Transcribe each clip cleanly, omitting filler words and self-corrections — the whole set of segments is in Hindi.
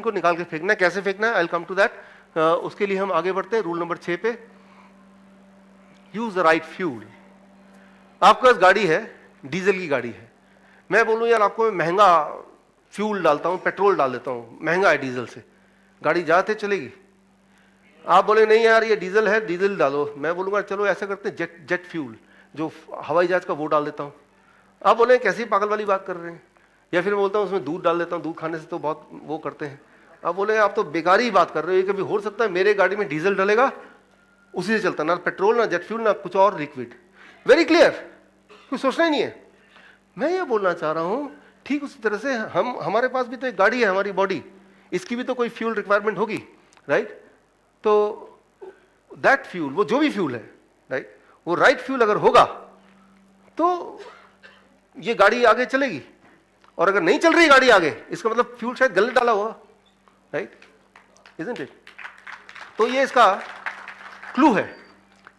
को निकाल के फेंकना है। कैसे फेंकना है, I will come to that. उसके लिए हम आगे बढ़ते हैं रूल नंबर 6 पे। Use the right fuel. आपके पास गाड़ी है, डीजल की गाड़ी है, मैं बोलूं यार आपको मैं महंगा फ्यूल डालता हूं, पेट्रोल डाल देता हूं, महंगा है डीजल से, गाड़ी जाते चलेगी? आप बोले नहीं यार ये डीजल है, डीजल डालो। मैं बोलूंगा चलो ऐसा करते हैं जेट फ्यूल, जो हवाई जहाज का, वो डाल देता हूं। आप बोले कैसी पागल वाली बात कर रहे हैं। या फिर मैं बोलता हूं उसमें दूध डाल देता हूं, दूध खाने से तो बहुत वो करते हैं। आप बोले आप तो बेकार ही बात कर रहे हो, ये कभी हो सकता है मेरे गाड़ी में डीजल डलेगा उसी से चलता, ना पेट्रोल ना जेट फ्यूल ना कुछ और लिक्विड। वेरी क्लियर, कुछ सोचना ही नहीं है। मैं ये बोलना चाह रहा हूं ठीक उसी तरह से हमारे पास भी तो एक गाड़ी है, हमारी बॉडी, इसकी भी तो कोई फ्यूल रिक्वायरमेंट होगी, राइट? तो दैट फ्यूल, वो जो भी फ्यूल है, राइट, वो राइट फ्यूल अगर होगा तो ये गाड़ी आगे चलेगी। और अगर नहीं चल रही गाड़ी आगे, इसका मतलब फ्यूल शायद गलत डाला हुआ, राइट, इजंट इट? तो ये इसका क्लू है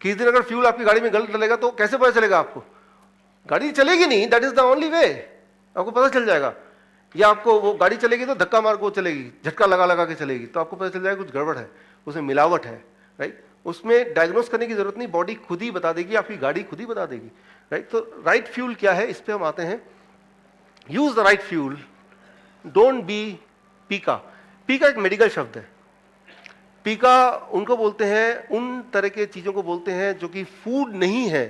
कि इस दिन अगर फ्यूल आपकी गाड़ी में गलत डलेगा तो कैसे पता चलेगा आपको? गाड़ी चलेगी नहीं, that is the only way, आपको पता चल जाएगा। या आपको वो गाड़ी चलेगी तो धक्का मार को चलेगी, झटका लगा लगा के चलेगी, तो आपको पता चल जाएगा कुछ गड़बड़ है, उसमें मिलावट है, राइट? उसमें डायग्नोस करने की जरूरत नहीं, बॉडी खुद ही बता देगी, आपकी गाड़ी खुद ही बता देगी, राइट? तो राइट फ्यूल क्या है, इस पे हम आते हैं। Use the right fuel, don't be पीका। पीका एक मेडिकल शब्द है। पीका उनको बोलते हैं, उन तरह के चीजों को बोलते हैं जो कि फूड नहीं है,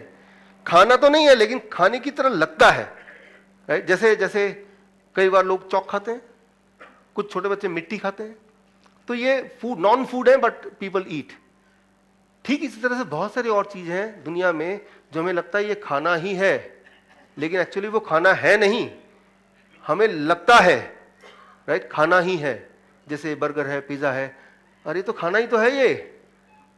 खाना तो नहीं है लेकिन खाने की तरह लगता है, राइट? जैसे जैसे कई बार लोग चौक खाते हैं, कुछ छोटे बच्चे मिट्टी खाते हैं, तो ये फूड, नॉन फूड है बट पीपल ईट। ठीक इसी तरह से बहुत सारी और चीजें हैं दुनिया में जो हमें लगता है ये खाना ही है, लेकिन एक्चुअली वो खाना है नहीं, हमें लगता है, राइट, खाना ही है। जैसे बर्गर है, पिज्जा है, अरे तो खाना ही तो है ये,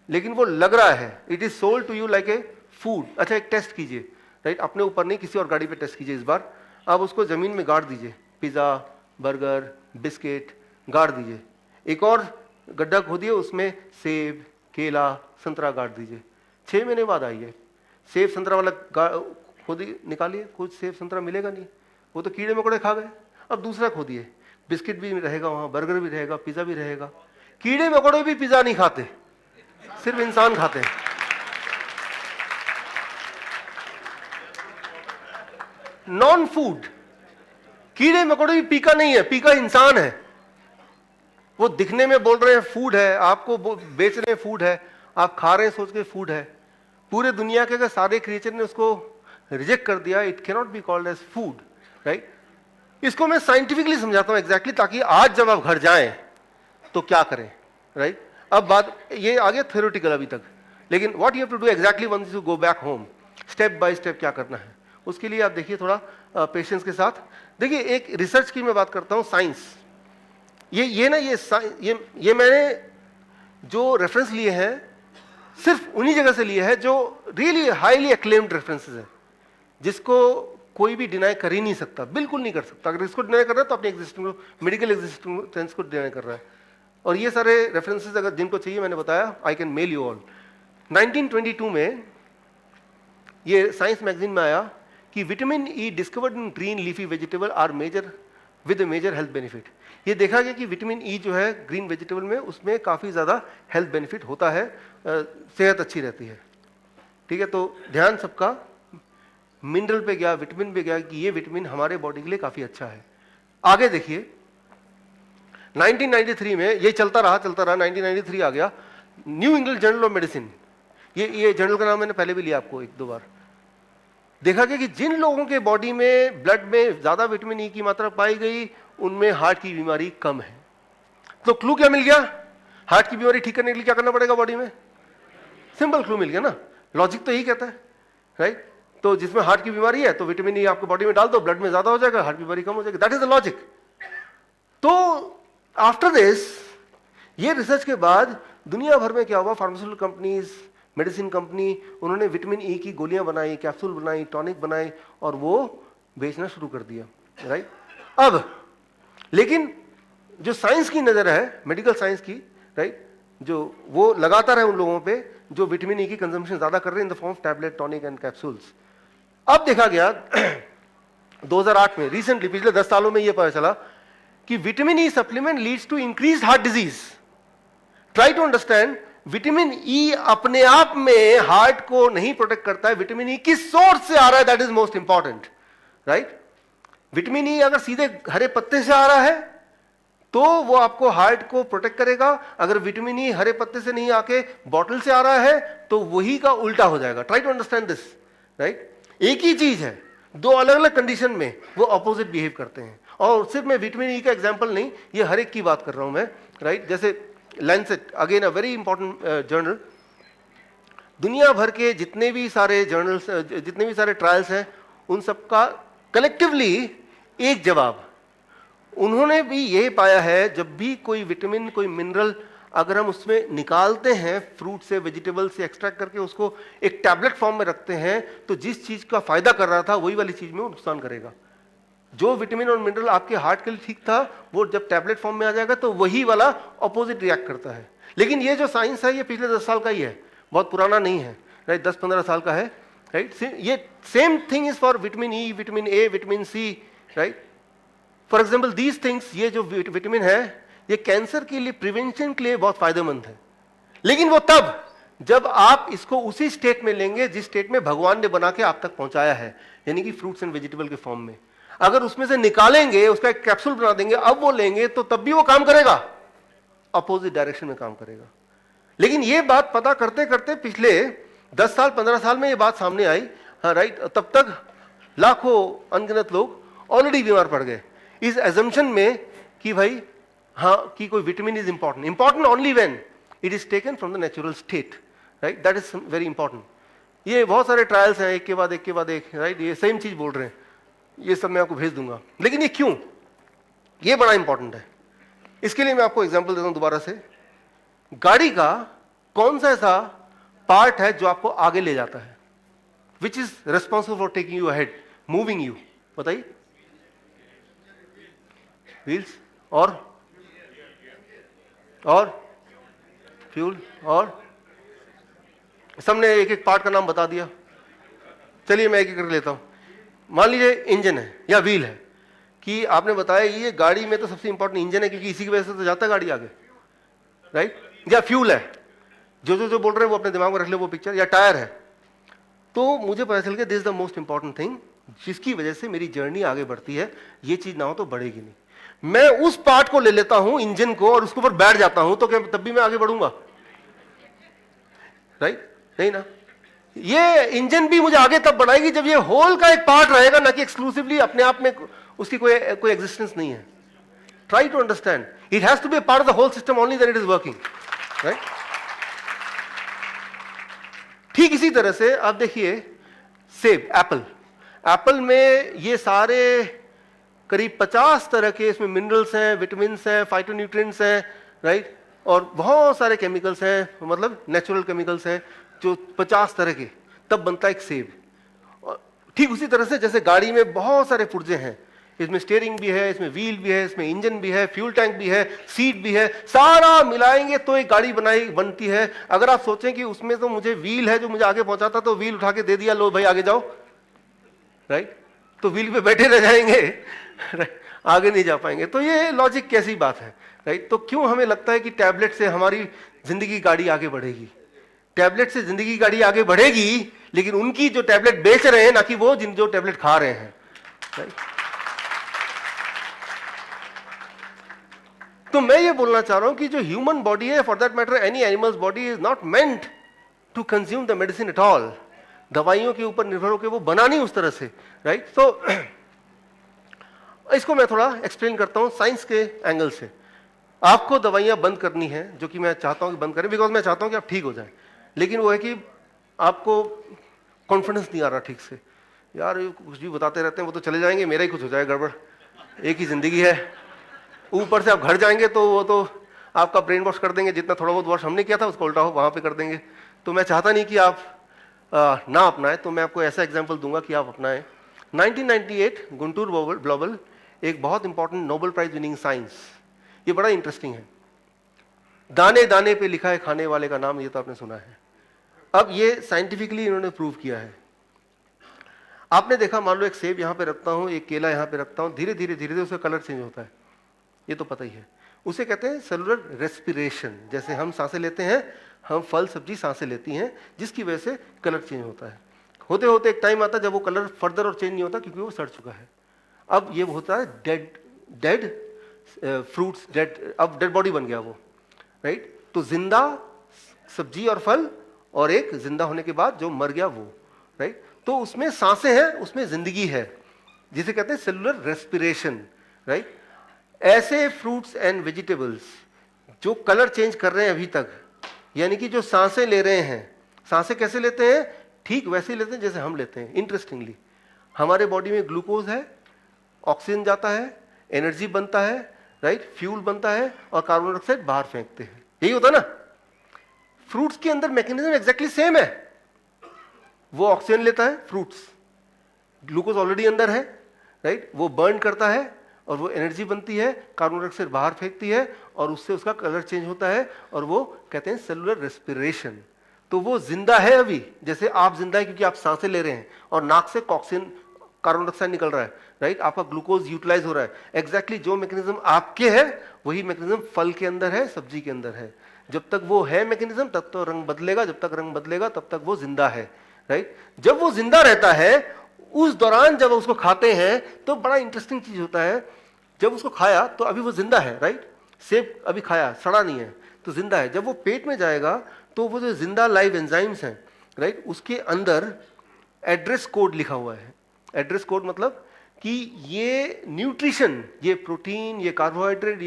लेकिन वो लग रहा है, it is sold to you like a food. अच्छा एक टेस्ट कीजिए, राइट, अपने ऊपर नहीं किसी और गाड़ी पे टेस्ट कीजिए। इस बार आप उसको जमीन में गाड़ दीजिए, पिज्जा, बर्गर, बिस्किट गाड़ दीजिए, एक और गड्ढा खोदिए, उसमें सेब, केला, संतरा गाड़ दीजिए। 6 महीने बाद आइए, सेब संतरा वाला खोदी निकालिए, कुछ सेब संतरा मिलेगा नहीं, वो तो कीड़े मकोड़े खा गए। अब दूसरा खोदिए, बिस्किट भी रहेगा वहां, बर्गर भी रहेगा, पिज्जा भी रहेगा। कीड़े मकोड़े भी पिज्जा नहीं खाते, सिर्फ इंसान खाते हैं। नॉन फूड, कीड़े मकोड़े भी पीका नहीं है, पीका इंसान है। वो दिखने में बोल रहे हैं फूड है, आपको बेच रहे हैं फूड है, आप खा रहे हैं सोच के फूड है। पूरे दुनिया के अगर सारे क्रिएचर ने उसको रिजेक्ट कर दिया, it can not be called as food, right? इसको मैं साइंटिफिकली समझाता हूं एग्जैक्टली, ताकि आज जब आप घर जाएं तो क्या करें, राइट? अब बात ये आ गया थ्योरेटिकल अभी तक, लेकिन what you have to do exactly once you go back home, step by step क्या करना है, उसके लिए आप देखिए थोड़ा पेशेंस के साथ। देखिए एक रिसर्च की मैं बात करता हूं, साइंस, ये मैंने जो रेफरेंस लिए हैं सिर्फ उन्हीं जगह से लिए हैं जो रियली हाईली एक्लेम्ड रेफरेंसेस हैं, जिसको कोई भी डिनाई कर ही नहीं सकता, बिल्कुल नहीं कर सकता। अगर इसको डिनाई कर रहा है तो अपनी एग्जिस्टिंग मेडिकल एग्जिस्टेंस को डिनाई कर रहा है। और ये सारे रेफरेंसेस अगर जिनको चाहिए मैंने बताया, I can mail you all. 1922 में ये साइंस मैगजीन में आया कि vitamin E discovered in green leafy vegetable are major with major health benefit. ये देखा गया कि विटामिन ई जो है ग्रीन वेजिटेबल में, उसमें काफी ज्यादा हेल्थ बेनिफिट होता है, सेहत अच्छी रहती है, ठीक है? तो ध्यान सबका मिनरल पे गया, विटामिन पे गया कि ये विटामिन हमारे बॉडी के लिए काफी अच्छा है। आगे देखिए 1993 में ये चलता रहा 1993 आ गया, new England journal of medicine, ये जर्नल का नाम मैंने पहले भी लिया आपको 1-2 बार। देखा गया कि जिन लोगों के बॉडी में, ब्लड में ज्यादा विटामिन ई की मात्रा पाई गई, उनमें हार्ट की बीमारी कम है। तो क्लू क्या मिल गया? हार्ट की बीमारी ठीक करने के लिए क्या करना पड़ेगा बॉडी में? सिंपल क्लू मिल गया ना, लॉजिक तो यही कहता है, राइट? तो जिसमें हार्ट की बीमारी है तो विटामिन ई आपको बॉडी में डाल दो, ब्लड में ज्यादा हो जाएगा, हार्ट की बीमारी कम हो जाएगी, दैट इज द लॉजिक। तो आफ्टर दिस, ये रिसर्च के बाद दुनिया भर में क्या हुआ, फार्मास्यूटिकल कंपनीज, मेडिसिन कंपनी, उन्होंने विटामिन ई की गोलियां बनाई, कैप्सूल बनाई, टॉनिक बनाई और वो बेचना शुरू कर दिया, राइट? अब लेकिन जो साइंस की नजर है, मेडिकल साइंस की, राइट, जो वो लगातार है उन लोगों पे जो विटामिन ई की कंजम्पशन ज्यादा कर रहे हैं in the form of tablet, tonic and capsules. अब देखा गया 2008 में, रिसेंटली पिछले 10 सालों में ये पता चला कि vitamin E supplement leads to increase heart disease. Try to understand, vitamin E अपने आप में हार्ट को नहीं प्रोटेक्ट करता है, विटामिन ई किस सोर्स से आ रहा है, that is most important, right. Vitamin E अगर सीधे हरे पत्ते से आ रहा है तो वो आपको हार्ट को प्रोटेक्ट करेगा, अगर विटामिन ई हरे पत्ते से नहीं आके बॉटल से आ रहा है तो वही का उल्टा हो जाएगा। Try to understand this, right. एक ही चीज है, दो अलग अलग कंडीशन में वो अपोजिट बिहेव करते हैं। और सिर्फ मैं विटामिन ई का एग्जांपल नहीं, ये हर एक की बात कर रहा हूं मैं, राइट। जैसे Lancet, again a very important journal, दुनिया भर के जितने भी सारे जर्नल्स, जितने भी सारे ट्रायल्स हैं, उन सबका कलेक्टिवली एक जवाब, उन्होंने भी यही पाया है, जब भी कोई विटामिन, कोई मिनरल अगर हम उसमें निकालते हैं, फ्रूट से, वेजिटेबल से एक्सट्रैक्ट करके उसको एक टैबलेट फॉर्म में रखते हैं, तो जिस चीज का फायदा कर रहा था वही वाली चीज में वो नुकसान करेगा। जो विटामिन और मिनरल आपके हार्ट के लिए ठीक था, वो जब टैबलेट फॉर्म में आ जाएगा तो वही वाला ऑपोजिट रिएक्ट करता है। लेकिन ये जो साइंस है ये पिछले 10 साल का ही है, बहुत पुराना नहीं है, राइट, 10-15 साल का है, राइट। ये same thing is for vitamin E, vitamin A, vitamin C, right. For example these things, ये जो विटामिन है ये कैंसर के लिए, प्रिवेंशन के लिए बहुत फायदेमंद है, लेकिन वो तब जब आप इसको उसी स्टेट में लेंगे जिस स्टेट में भगवान ने बना के आप तक पहुंचाया है, यानी कि फ्रूट्स एंड वेजिटेबल के फॉर्म में। अगर उसमें से निकालेंगे, उसका एक कैप्सूल बना देंगे, अब वो लेंगे तो तब भी वो काम करेगा, अपोजिट डायरेक्शन में काम करेगा। लेकिन ये बात पता करते करते पिछले 10 साल 15 साल में ये बात सामने आई, हाँ राइट। तब तक लाखों अनगिनत लोग ऑलरेडी बीमार पड़ गए इस एजम्पशन में कि भाई हाँ, कि कोई vitamin is important only when it is taken from the natural state, right. That is very important. ये बहुत सारे ट्रायल्स हैं, एक के बाद एक, राइट, ये सेम चीज बोल रहे हैं, ये सब मैं आपको भेज दूंगा। लेकिन ये क्यों, ये बड़ा इंपॉर्टेंट है। इसके लिए मैं आपको एग्जांपल देता हूं दोबारा से। गाड़ी का कौन सा ऐसा पार्ट है जो आपको आगे ले जाता है, which is responsible for taking you ahead, moving you, बताइए। व्हील्स और फ्यूल, और सबने एक एक पार्ट का नाम बता दिया। चलिए मैं एक एक कर लेता हूं। मान लीजिए इंजन है या व्हील है, कि आपने बताया ये गाड़ी में तो सबसे इंपॉर्टेंट इंजन है क्योंकि इसी की वजह से तो जाता है गाड़ी आगे, राइट। या फ्यूल है, जो बोल रहे हैं वो अपने दिमाग में रख ले वो पिक्चर। या टायर है, तो मुझे पता चल गया this is the most important thing जिसकी वजह से मेरी जर्नी आगे बढ़ती है, ये चीज ना हो तो बढ़ेगी नहीं। मैं उस पार्ट को ले लेता हूं, इंजन को, और उसके ऊपर बैठ जाता हूं, तो क्या तब भी मैं आगे बढ़ूंगा, राइट, नहीं ना। ये इंजन भी मुझे आगे तब बढ़ाएगी जब ये होल का एक पार्ट रहेगा, ना कि एक्सक्लूसिवली अपने आप में उसकी कोई एग्जिस्टेंस नहीं है। Try to understand, it has to be part of the whole system only then it is working, right. ठीक इसी तरह से आप देखिए सेब, एप्पल में ये सारे करीब 50 तरह के इसमें मिनरल्स हैं, विटामिन हैं, फाइटोन्यूट्रिएंट्स हैं, राइट, और बहुत सारे केमिकल्स हैं, मतलब नेचुरल केमिकल्स हैं जो 50 तरह के, तब बनता है एक सेब। और ठीक उसी तरह से जैसे गाड़ी में बहुत सारे पुर्जे हैं, इसमें स्टीयरिंग भी है, इसमें व्हील भी है, इसमें इंजन भी है, फ्यूल टैंक भी है, सीट भी है, सारा मिलाएंगे तो एक गाड़ी बनती है। अगर आप सोचें कि उसमें तो मुझे व्हील है जो मुझे आगे पहुंचाता, तो व्हील उठा के दे दिया, लो भाई आगे जाओ, राइट, तो व्हील पे बैठे रह जाएंगे, आगे नहीं जा पाएंगे। तो ये लॉजिक कैसी बात है, राइट। तो क्यों हमें लगता है कि टैबलेट से हमारी जिंदगी गाड़ी आगे बढ़ेगी? टैबलेट से जिंदगी गाड़ी आगे बढ़ेगी, लेकिन उनकी जो टैबलेट बेच रहे हैं, ना कि वो जो टैबलेट खा रहे हैं, राइट। तो मैं ये बोलना चाह रहा हूं कि जो ह्यूमन बॉडी है, for that matter any animals body, is not meant to consume the medicine at all. दवाइयों के ऊपर निर्भर होकर वो बना नहीं उस तरह से, राइट। तो इसको मैं थोड़ा एक्सप्लेन करता हूं साइंस के एंगल से। आपको दवाइयां बंद करनी है, जो कि मैं चाहता हूं कि बंद करें, बिकॉज मैं चाहता हूं कि आप ठीक हो जाएं। लेकिन वो है कि आपको कॉन्फिडेंस नहीं आ रहा ठीक से, यार ये कुछ भी बताते रहते हैं, वो तो चले जाएंगे, मेरा ही कुछ हो जाए गड़बड़, एक ही जिंदगी है। ऊपर से आप घर जाएंगे तो वो तो आपका ब्रेन वॉश कर देंगे, जितना थोड़ा बहुत वॉश हमने किया था उसको उल्टा हो वहां पे कर देंगे। तो मैं चाहता नहीं कि आप ना अपनाएं, तो मैं आपको ऐसा एग्जाम्पल दूंगा कि आप अपनाएं। 1998 गुंटूर ब्लॉबल, एक बहुत important Nobel prize winning science, ये बड़ा इंटरेस्टिंग है। दाने दाने पे लिखा है खाने वाले का नाम, ये तो आपने सुना है। अब ये साइंटिफिकली इन्होंने प्रूव किया है। आपने देखा, मान लो एक सेब यहां पे रखता हूं, एक केला यहां पे रखता हूं, धीरे धीरे धीरे धीरे उसका कलर चेंज होता है, ये तो पता ही है। उसे कहते हैं सेलुलर रेस्पिरेशन। जैसे हम सांसें लेते हैं, हम फल सब्जी सांसें लेती हैं, जिसकी वजह से कलर चेंज होता है। होते होते एक टाइम आता है जब वो कलर फर्दर और चेंज नहीं होता, क्योंकि वो सड़ चुका है। अब ये होता है डेड फ्रूट्स, अब डेड बॉडी बन गया वो, राइट। तो जिंदा सब्जी और फल, और एक जिंदा होने के बाद जो मर गया वो, राइट। तो उसमें सांसें हैं, उसमें जिंदगी है, जिसे कहते हैं सेलुलर रेस्पिरेशन, राइट। ऐसे फ्रूट्स एंड वेजिटेबल्स जो कलर चेंज कर रहे हैं अभी तक, यानी कि जो सांसें ले रहे हैं, सांसें कैसे लेते हैं? ठीक वैसे ही लेते हैं जैसे हम लेते हैं। इंटरेस्टिंगली हमारे बॉडी में ग्लूकोज है, ऑक्सीजन जाता है, एनर्जी बनता है, राइट, फ्यूल बनता है, और कार्बन डाइऑक्साइड बाहर फेंकते हैं। यही होता है ना। फ्रूट्स के अंदर मैकेनिज्म एग्जैक्टली सेम है। वो ऑक्सीजन लेता है, फ्रूट्स, ग्लूकोज ऑलरेडी अंदर है, राइट, वो बर्न करता है और वो एनर्जी बनती है, कार्बन डाइऑक्साइड बाहर फेंकती है, और उससे उसका कलर चेंज होता है, और वो कहते हैं सेलुलर रेस्पिरेशन। तो वो जिंदा है अभी, जैसे आप जिंदा है क्योंकि आप सांसें ले रहे हैं और नाक से ऑक्सीजन कार्बन डाइऑक्साइड निकल रहा है, राइट, आपका ग्लूकोज यूटिलाइज हो रहा है। एग्जैक्टली जो मैकेनिज्म आपके है वही मैकेनिज्म फल के अंदर है, सब्जी के अंदर है। जब तक वो है मैकेनिज्म तब तो रंग बदलेगा, जब तक रंग बदलेगा तब तक वो जिंदा है, राइट। जब वो जिंदा रहता है उस दौरान जब उसको खाते हैं तो बड़ा इंटरेस्टिंग चीज होता है। जब उसको खाया तो अभी वो जिंदा है, राइट, सेब अभी खाया, सड़ा नहीं है, तो जिंदा है। जब वो पेट में जाएगा तो वो जो जिंदा लाइव एंजाइम्स हैं, राइट, उसके अंदर एड्रेस कोड लिखा हुआ है। एड्रेस कोड मतलब कि ये न्यूट्रिशन, ये प्रोटीन, ये कार्बोहाइड्रेट,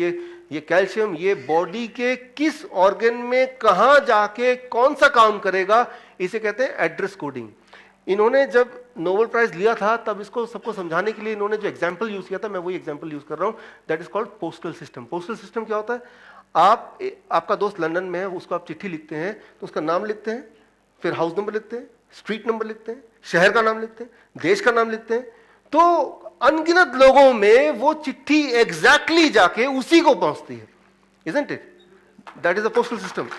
ये कैल्शियम, ये बॉडी के किस ऑर्गन में कहां जाके कौन सा काम करेगा, इसे कहते हैं एड्रेस कोडिंग। इन्होंने जब नोबेल प्राइज लिया था तब इसको सबको समझाने के लिए इन्होंने जो एग्जाम्पल यूज किया था, मैं वही एग्जाम्पल यूज कर रहा हूं, that is called postal system. Postal system क्या होता है? आपका दोस्त लंदन में है, उसको आप चिट्ठी लिखते हैं तो उसका नाम लिखते हैं, फिर हाउस नंबर लिखते हैं, स्ट्रीट नंबर लिखते हैं, शहर का नाम लिखते हैं, देश का नाम लिखते हैं, तो अनगिनत लोगों में वो चिट्ठी एग्जैक्टली जाके उसी को पहुंचती है, isn't it? That is the postal system.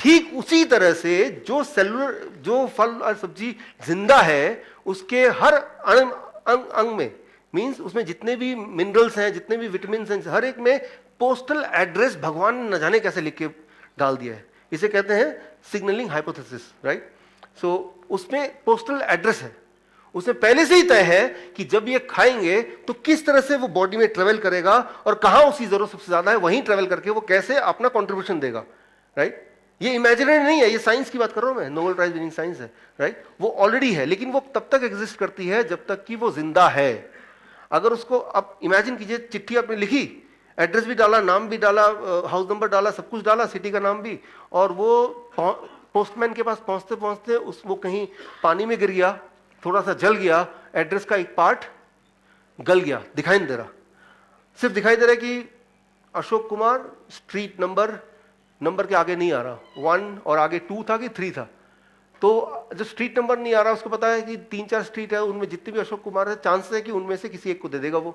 ठीक उसी तरह से जो सेलुलर, जो फल और सब्जी जिंदा है, उसके हर अंग में, मींस उसमें जितने भी मिनरल्स हैं, जितने भी विटामिन हैं, हर एक में पोस्टल एड्रेस भगवान ने न जाने कैसे लिख के डाल दिया है। इसे कहते हैं सिग्नलिंग हाइपोथेसिस, राइट। सो उसमें पोस्टल एड्रेस है, उसमें पहले से ही तय है कि जब ये खाएंगे तो किस तरह से वो बॉडी में ट्रेवल करेगा और कहां उसकी जरूरत सबसे ज्यादा है, वहीं ट्रेवल करके वो कैसे अपना कॉन्ट्रीब्यूशन देगा, राइट। ये इमेजिनरी नहीं है, ये साइंस की बात कर रहा हूं मैं, नोबेल प्राइज विनिंग साइंस है, राइट। वो ऑलरेडी है, लेकिन वो तब तक एग्जिस्ट करती है जब तक कि वो जिंदा है। अगर उसको आप इमेजिन कीजिए, चिट्ठी आपने लिखी, एड्रेस भी डाला, नाम भी डाला, हाउस नंबर डाला, सब कुछ डाला, सिटी का नाम भी, और वो पोस्टमैन के पास पहुंचते पहुंचते वो कहीं पानी में गिर गया, थोड़ा सा जल गया, एड्रेस का एक पार्ट गल गया, दिखाई नहीं दे रहा, सिर्फ दिखाई दे रहा है कि अशोक कुमार, स्ट्रीट नंबर के आगे नहीं आ रहा, 1 और आगे 2 था कि 3 था। तो जो स्ट्रीट नंबर नहीं आ रहा, उसको पता है कि 3-4 स्ट्रीट है, उनमें जितने भी अशोक कुमार है, चांसेस है कि उनमें से किसी एक को दे देगा वो।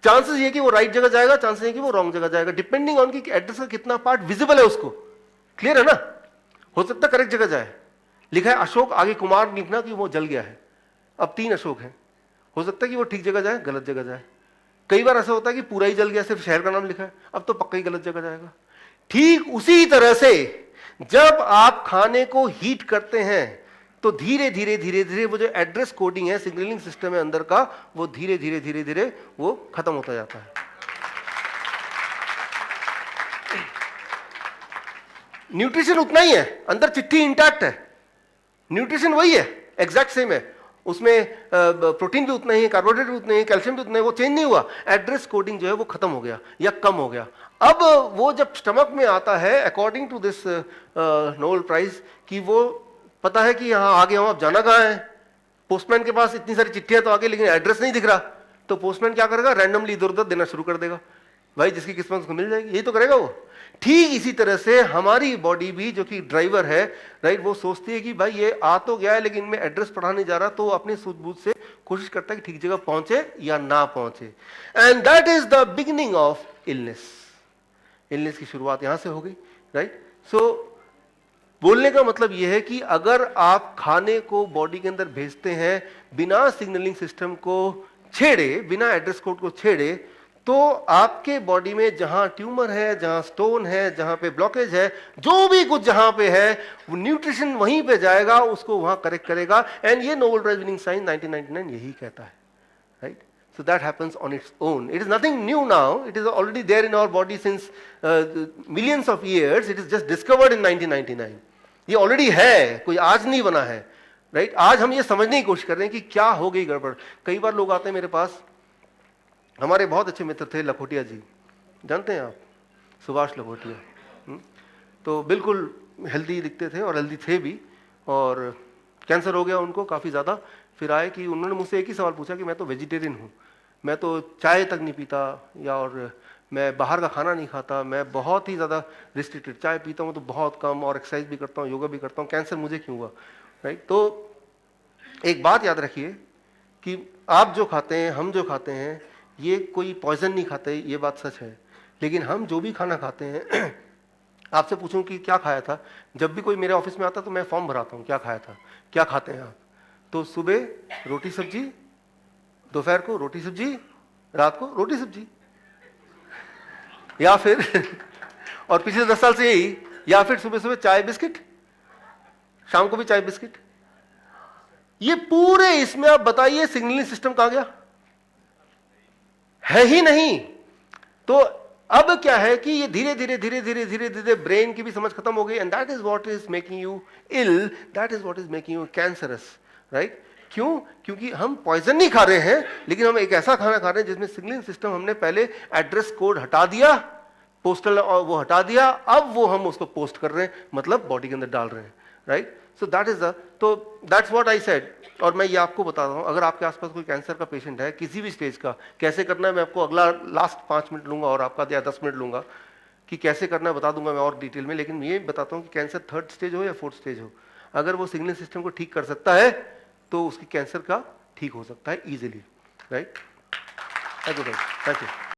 चांसेस ये कि वो राइट जगह जाएगा, चांसेस ये कि वो रॉन्ग जगह जाएगा, डिपेंडिंग ऑन कि एड्रेस का कितना पार्ट विजिबल है उसको। क्लियर है ना? हो सकता है करेक्ट जगह जाए, लिखा है अशोक, आगे कुमार लिखना कि वो जल गया है, अब 3 अशोक हैं, हो सकता है कि वो ठीक जगह जाए, गलत जगह जाए। कई बार ऐसा होता है कि पूरा ही जल गया, सिर्फ शहर का नाम लिखा है, अब तो पक्का ही गलत जगह जाएगा। ठीक उसी तरह से जब आप खाने को हीट करते हैं तो धीरे धीरे धीरे धीरे वो जो एड्रेस कोडिंग है, सिग्नलिंग सिस्टम है अंदर का, वो धीरे धीरे धीरे धीरे वो खत्म होता जाता है। न्यूट्रिशन उतना ही है, अंदर चिट्ठी इंटैक्ट है, न्यूट्रिशन वही है, एग्जैक्ट सेम है, उसमें प्रोटीन भी उतना ही है, कार्बोहाइड्रेट भी उतने ही, कैल्शियम भी उतना ही, वो चेंज नहीं हुआ। एड्रेस कोडिंग जो है वो खत्म हो गया या कम हो गया। अब वो जब स्टमक में आता है, according to this Nobel prize, कि वो पता है कि यहाँ आगे हम, अब जाना कहाँ है, पोस्टमैन के पास इतनी सारी चिट्ठियां तो आगे, लेकिन एड्रेस नहीं दिख रहा, तो पोस्टमैन क्या करेगा, रैंडमली इधर उधर देना शुरू कर देगा, भाई जिसकी किस्मत उसको मिल जाएगी, यही तो करेगा वो। ठीक इसी तरह से हमारी बॉडी भी, जो कि ड्राइवर है, राइट, वो सोचती है कि भाई ये आ तो गया है लेकिन मैं एड्रेस पढ़ा नहीं जा रहा, तो अपने सूझबूझ से कोशिश करता है कि ठीक जगह पहुंचे या ना पहुंचे। And that is the beginning of illness. Illness की शुरुआत यहां से हो गई, राइट। सो बोलने का मतलब यह है कि अगर आप खाने को बॉडी के अंदर भेजते हैं बिना सिग्नलिंग सिस्टम को छेड़े, बिना एड्रेस कोड को छेड़े, तो आपके बॉडी में जहां ट्यूमर है, जहां स्टोन है, जहां पे ब्लॉकेज है, जो भी कुछ जहां पे है, वो न्यूट्रिशन वहीं पे जाएगा, उसको वहां करेक्ट करेगा। एंड ये नोबेल प्राइज विनिंग साइंस 1999 यही कहता है, right? So that happens on its own. It is nothing new now. It is already there in our body since millions of years. It is just discovered in 1999. ये already है, कोई आज नहीं बना है, राइट? आज हम ये समझने की कोशिश कर रहे हैं कि क्या हो गई गड़बड़। कई बार लोग आते हैं मेरे पास, हमारे बहुत अच्छे मित्र थे लखोटिया जी, जानते हैं आप, सुभाष लखोटिया। तो बिल्कुल हेल्दी दिखते थे और हेल्दी थे भी, और कैंसर हो गया उनको काफ़ी ज़्यादा। फिर आए कि उन्होंने मुझसे एक ही सवाल पूछा कि मैं तो वेजिटेरियन हूँ, मैं तो चाय तक नहीं पीता, या और मैं बाहर का खाना नहीं खाता, मैं बहुत ही ज़्यादा रिस्ट्रिक्टेड, चाय पीता हूँ तो बहुत कम, और एक्सरसाइज भी करता हूँ, योगा भी करता हूँ, कैंसर मुझे क्यों हुआ, राइट? तो एक बात याद रखिए कि आप जो खाते हैं, हम जो खाते हैं, ये कोई पॉइजन नहीं खाते, ये बात सच है। लेकिन हम जो भी खाना खाते हैं आपसे पूछूं कि क्या खाया था, जब भी कोई मेरे ऑफिस में आता तो मैं फॉर्म भराता हूँ, क्या खाया था, क्या खाते हैं आप? तो सुबह रोटी सब्जी, दोपहर को रोटी सब्जी, रात को रोटी सब्जी, या फिर और पिछले 10 साल से यही, या फिर सुबह सुबह चाय बिस्किट, शाम को भी चाय बिस्किट। ये पूरे इसमें आप बताइए सिग्नलिंग सिस्टम कहां गया? है ही नहीं। तो अब क्या है कि ये धीरे धीरे धीरे धीरे धीरे धीरे ब्रेन की भी समझ खत्म हो गई, and that is what is making you ill, that is what is making you cancerous, right? क्यों? क्योंकि हम पॉइजन नहीं खा रहे हैं, लेकिन हम एक ऐसा खाना खा रहे हैं जिसमें सिग्नलिंग सिस्टम, हमने पहले एड्रेस कोड हटा दिया, पोस्टल वो हटा दिया, अब वो हम उसको पोस्ट कर रहे हैं, मतलब बॉडी के अंदर डाल रहे हैं, right? So that is the, तो दैट्स व्हाट आई सेड। और मैं ये आपको बता रहा हूँ, अगर आपके आसपास कोई कैंसर का पेशेंट है किसी भी स्टेज का, कैसे करना है मैं आपको अगला लास्ट 5 मिनट लूंगा, और आपका या 10 मिनट लूंगा कि कैसे करना है, बता दूंगा मैं और डिटेल में। लेकिन ये बताता हूँ कि कैंसर 3rd स्टेज हो या 4th स्टेज हो, अगर वो सिग्नल सिस्टम को ठीक कर सकता है तो उसकी कैंसर का ठीक हो सकता है इजीली, राइट? Thank you.